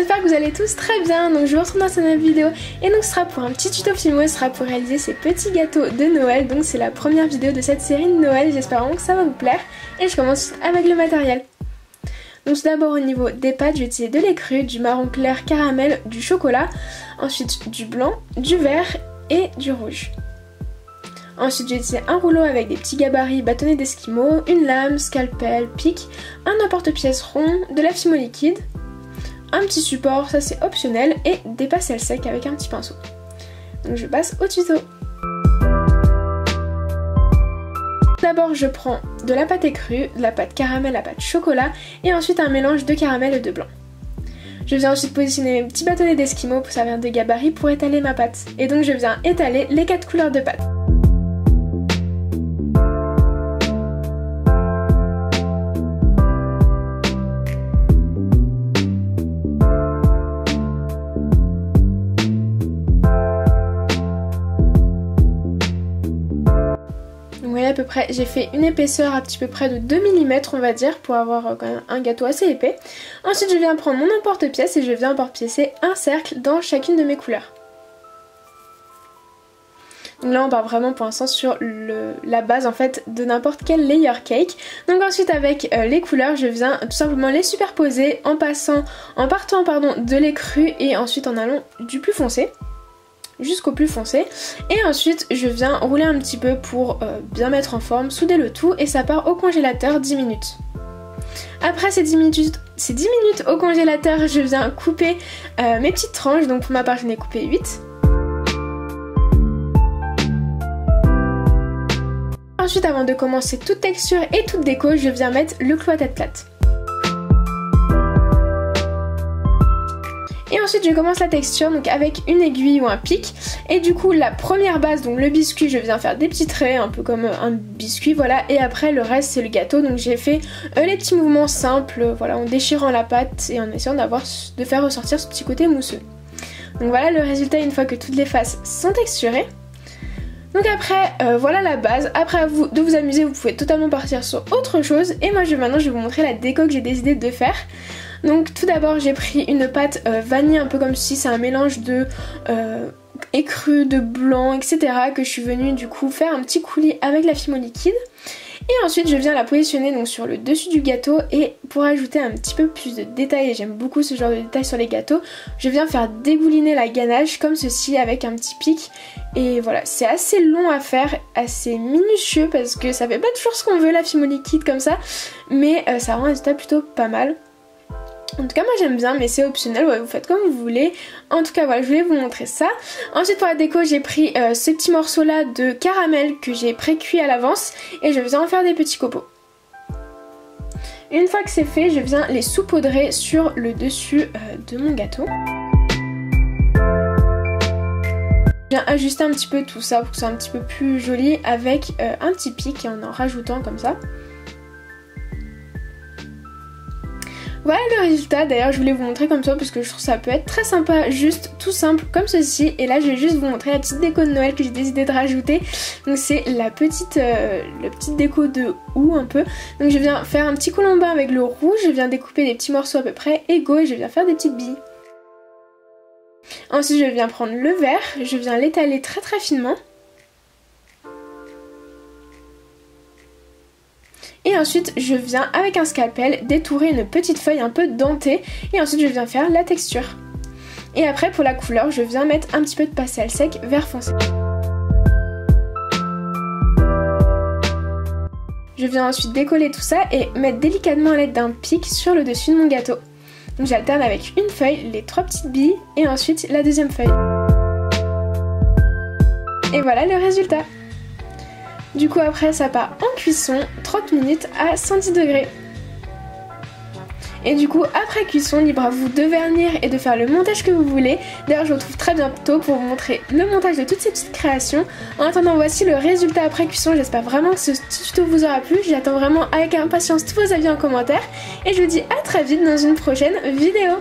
j'espère que vous allez tous très bien. Donc je vous retrouve dans cette nouvelle vidéo et donc ce sera pour un petit tuto Fimo, ce sera pour réaliser ces petits gâteaux de Noël. Donc c'est la première vidéo de cette série de Noël, j'espère vraiment que ça va vous plaire. Et je commence avec le matériel. Donc tout d'abord au niveau des pâtes, je vais utiliser de lait cru, du marron clair caramel, du chocolat, ensuite du blanc, du vert et du rouge. Ensuite j'ai utilisé un rouleau avec des petits gabarits bâtonnets d'esquimaux, une lame, scalpel, pic, un emporte-pièce rond, de la Fimo liquide, un petit support, ça c'est optionnel, et des pastels secs avec un petit pinceau. Donc je passe au tuto. D'abord je prends de la pâte écrue, de la pâte caramel, la pâte chocolat et ensuite un mélange de caramel et de blanc. Je viens ensuite positionner mes petits bâtonnets d'esquimaux pour servir de gabarit pour étaler ma pâte. Et donc je viens étaler les 4 couleurs de pâte. Vous voyez à peu près, j'ai fait une épaisseur à petit peu près de 2 mm on va dire pour avoir quand même un gâteau assez épais. Ensuite je viens prendre mon emporte-pièce et je viens emporte-piécer un cercle dans chacune de mes couleurs. Donc là on part vraiment pour l'instant sur la base en fait de n'importe quel layer cake. Donc ensuite avec les couleurs je viens tout simplement les superposer en partant de lait cru et ensuite en allant du plus foncé jusqu'au plus foncé, et ensuite je viens rouler un petit peu pour bien mettre en forme, souder le tout et ça part au congélateur 10 minutes. Après ces 10 minutes au congélateur, je viens couper mes petites tranches, donc pour ma part j'en ai coupé 8. Ensuite avant de commencer toute texture et toute déco, je viens mettre le clou à tête plate. Et ensuite je commence la texture donc avec une aiguille ou un pic, et du coup la première base, donc le biscuit, je viens faire des petits traits un peu comme un biscuit, voilà, et après le reste c'est le gâteau. Donc j'ai fait les petits mouvements simples, voilà, en déchirant la pâte et en essayant de faire ressortir ce petit côté mousseux. Donc voilà le résultat une fois que toutes les faces sont texturées. Donc après voilà la base. Après à vous de vous amuser, vous pouvez totalement partir sur autre chose, et moi maintenant je vais vous montrer la déco que j'ai décidé de faire. Donc tout d'abord j'ai pris une pâte vanille, un peu comme si c'est un mélange de écru, de blanc, etc. que je suis venue du coup faire un petit coulis avec la Fimo liquide. Et ensuite je viens la positionner donc sur le dessus du gâteau, et pour ajouter un petit peu plus de détails, et j'aime beaucoup ce genre de détails sur les gâteaux, je viens faire dégouliner la ganache comme ceci avec un petit pic. Et voilà, c'est assez long à faire, assez minutieux parce que ça fait pas toujours ce qu'on veut la Fimo liquide comme ça, mais ça rend un résultat plutôt pas mal. En tout cas moi j'aime bien, mais c'est optionnel, ouais, vous faites comme vous voulez. En tout cas voilà, je voulais vous montrer ça. Ensuite pour la déco j'ai pris ces petits morceaux là de caramel que j'ai pré-cuit à l'avance, et je viens en faire des petits copeaux. Une fois que c'est fait, je viens les saupoudrer sur le dessus de mon gâteau. Je viens ajuster un petit peu tout ça pour que ce soit un petit peu plus joli avec un petit pic, et en rajoutant comme ça. Voilà le résultat. D'ailleurs je voulais vous montrer comme ça parce que je trouve que ça peut être très sympa, juste tout simple comme ceci. Et là je vais juste vous montrer la petite déco de Noël que j'ai décidé de rajouter. Donc c'est la petite déco de houx un peu. Donc je viens faire un petit colombin avec le rouge, je viens découper des petits morceaux à peu près égaux et je viens faire des petites billes. Ensuite je viens prendre le vert, je viens l'étaler très très finement. Et ensuite je viens avec un scalpel détourer une petite feuille un peu dentée, et ensuite je viens faire la texture. Et après pour la couleur je viens mettre un petit peu de pastel sec vert foncé. Je viens ensuite décoller tout ça et mettre délicatement à l'aide d'un pic sur le dessus de mon gâteau. Donc j'alterne avec une feuille, les 3 petites billes et ensuite la deuxième feuille. Et voilà le résultat. Du coup après ça part en cuisson 30 minutes à 110 degrés. Et du coup après cuisson, libre à vous de vernir et de faire le montage que vous voulez. D'ailleurs je vous retrouve très bientôt pour vous montrer le montage de toutes ces petites créations. En attendant voici le résultat après cuisson. J'espère vraiment que ce petit tuto vous aura plu. J'attends vraiment avec impatience tous vos avis en commentaire. Et je vous dis à très vite dans une prochaine vidéo.